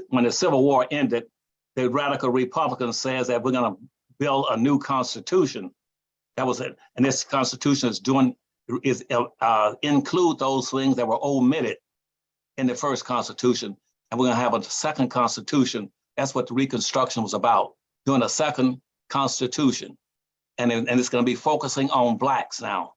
when the Civil War ended, the radical Republican says that we're going to build a new constitution. That was it. And this constitution include those things that were omitted in the first constitution. And we're going to have a second constitution. That's what the Reconstruction was about, doing a second constitution. And it's going to be focusing on blacks now.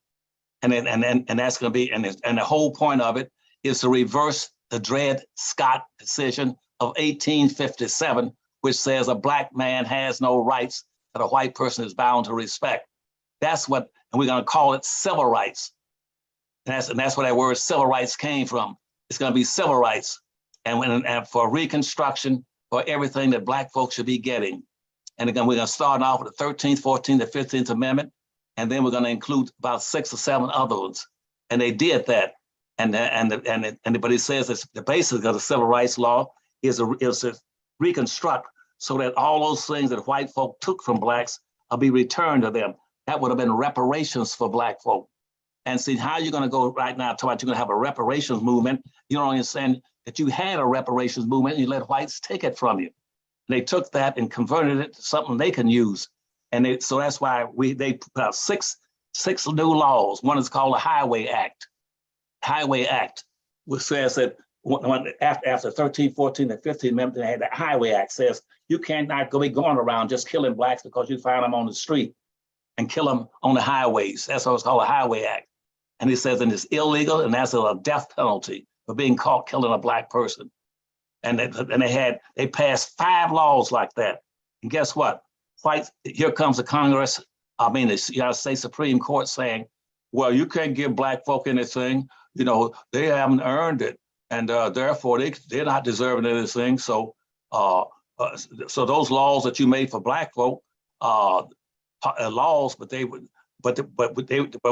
And that's going to be, and the whole point of it is to reverse the Dred Scott decision of 1857, which says a black man has no rights that a white person is bound to respect. That's what, and we're going to call it civil rights. And that's where that word civil rights came from. It's going to be civil rights, and for Reconstruction, for everything that black folks should be getting. And again, we're going to start off with the 13th, 14th, and 15th Amendment, and then we're going to include about 6 or 7 other ones. And they did that. But it says that the basis of the civil rights law is to reconstruct so that all those things that white folk took from blacks will be returned to them. That would have been reparations for black folk. And see, how you're going to go right now, talking about you're going to have a reparations movement. You don't understand that you had a reparations movement and you let whites take it from you. And they took that and converted it to something they can use. And so that's why they put out six new laws. One is called the Highway Act. Highway Act, which says that after 13, 14, and 15 Amendment, they had the Highway Act says you cannot be going around just killing blacks because you find them on the street and kill them on the highways. That's what it's called, a Highway Act. And it says, and it's illegal, and that's a death penalty for being caught killing a black person. And they passed 5 laws like that. And guess what? Here comes the Congress, the United States Supreme Court saying, well, you can't give black folk anything. You know, they haven't earned it. And therefore, they're not deserving anything. So those laws that you made for black folk, laws, but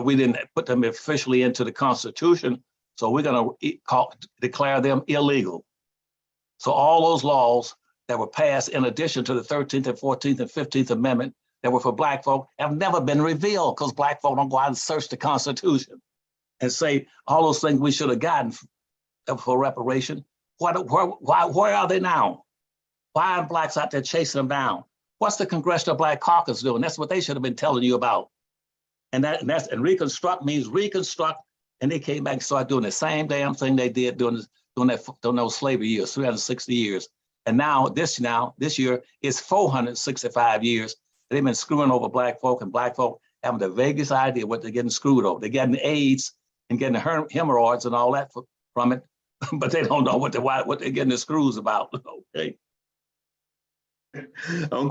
we didn't put them officially into the Constitution. So we're going to declare them illegal. So all those laws that were passed in addition to the 13th and 14th and 15th Amendment that were for black folk have never been revealed because black folk don't go out and search the Constitution and say all those things we should have gotten for reparation. Where are they now? Why are blacks out there chasing them down? What's the Congressional Black Caucus doing? That's what they should have been telling you about. And reconstruct means reconstruct. And they came back and started doing the same damn thing they did during those slavery years, 360 years. And now this year is 465 years. They've been screwing over black folk, and black folk having the vaguest idea what they're getting screwed over. They're getting AIDS and getting the hemorrhoids and all that from it, but they don't know what they're getting the screws about. Okay.